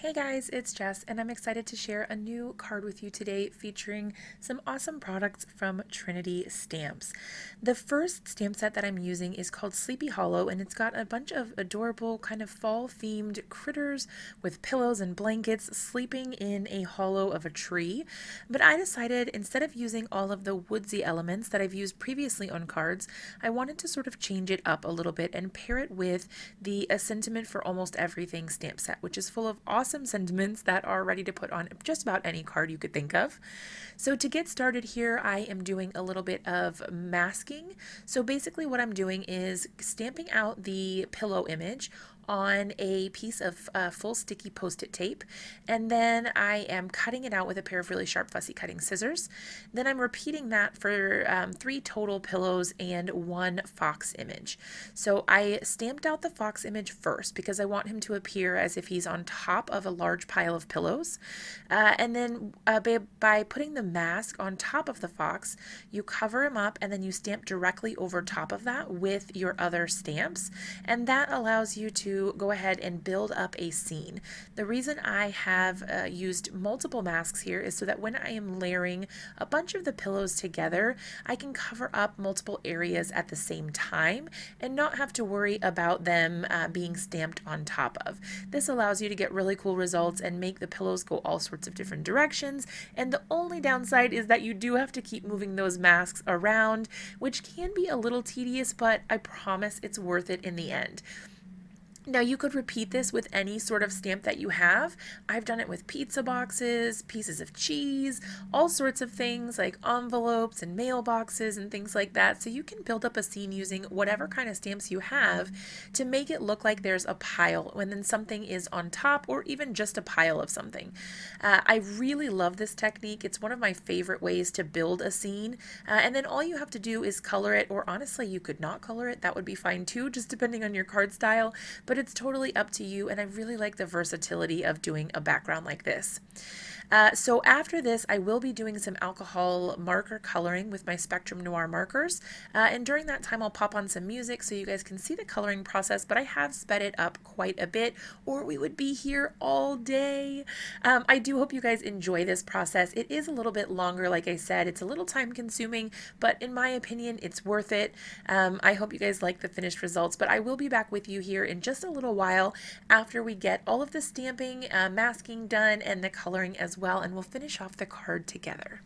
Hey guys, it's Jess, and I'm excited to share a new card with you today featuring some awesome products from Trinity Stamps. The first stamp set that I'm using is called Sleepy Hollow, and it's got a bunch of adorable kind of fall-themed critters with pillows and blankets sleeping in a hollow of a tree. But I decided instead of using all of the woodsy elements that I've used previously on cards, I wanted to sort of change it up a little bit and pair it with the A Sentiment for Almost Everything stamp set, which is full of awesome sentiments that are ready to put on just about any card you could think of. So to get started here, I am doing a little bit of masking. So basically what I'm doing is stamping out the pillow image on a piece of full sticky post-it tape, and then I am cutting it out with a pair of really sharp fussy cutting scissors. Then I'm repeating that for 3 total pillows and 1 fox image. So I stamped out the fox image first because I want him to appear as if he's on top of a large pile of pillows, and then by putting the mask on top of the fox, you cover him up and then you stamp directly over top of that with your other stamps, and that allows you to go ahead and build up a scene. The reason I have used multiple masks here is so that when I am layering a bunch of the pillows together, I can cover up multiple areas at the same time and not have to worry about them being stamped on top of. This allows you to get really cool results and make the pillows go all sorts of different directions, and the only downside is that you do have to keep moving those masks around, which can be a little tedious, but I promise it's worth it in the end. Now you could repeat this with any sort of stamp that you have. I've done it with pizza boxes, pieces of cheese, all sorts of things like envelopes and mailboxes and things like that. So you can build up a scene using whatever kind of stamps you have to make it look like there's a pile when then something is on top, or even just a pile of something. I really love this technique. It's one of my favorite ways to build a scene. And then all you have to do is color it, or honestly, you could not color it. That would be fine too, just depending on your card style. But it's totally up to you, and I really like the versatility of doing a background like this. So after this, I will be doing some alcohol marker coloring with my Spectrum Noir markers, and during that time I'll pop on some music so you guys can see the coloring process, but I have sped it up quite a bit or we would be here all day. I do hope you guys enjoy this process. It is a little bit longer, like I said, it's a little time consuming, but in my opinion it's worth it. I hope you guys like the finished results, but I will be back with you here in just a little while after we get all of the stamping, masking done, and the coloring as well, and we'll finish off the card together.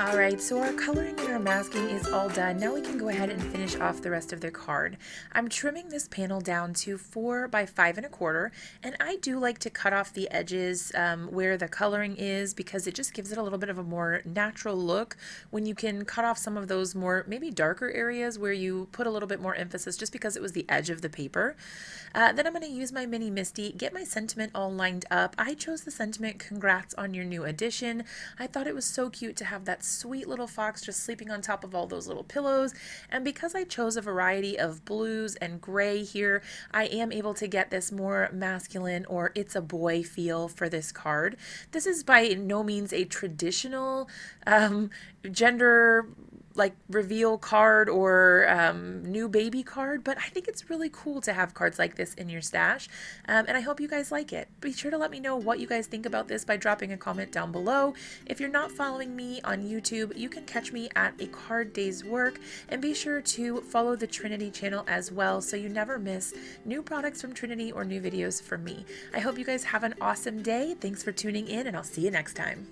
Alright, so our coloring and our masking is all done. Now we can go ahead and finish off the rest of their card. I'm trimming this panel down to 4 by 5 1/4, and I do like to cut off the edges where the coloring is because it just gives it a little bit of a more natural look when you can cut off some of those more maybe darker areas where you put a little bit more emphasis just because it was the edge of the paper. Then I'm going to use my mini MISTI, get my sentiment all lined up. I chose the sentiment, "Congrats on your new addition." I thought it was so cute to have that sweet little fox just sleeping on top of all those little pillows, and because I chose a variety of blues and gray here, I am able to get this more masculine or it's a boy feel for this card. This is by no means a traditional gender like reveal card or new baby card, but I think it's really cool to have cards like this in your stash, and I hope you guys like it. Be sure to let me know what you guys think about this by dropping a comment down below. If you're not following me on YouTube, you can catch me at A Card Day's Work, and be sure to follow the Trinity channel as well so you never miss new products from Trinity or new videos from me. I hope you guys have an awesome day. Thanks for tuning in, and I'll see you next time.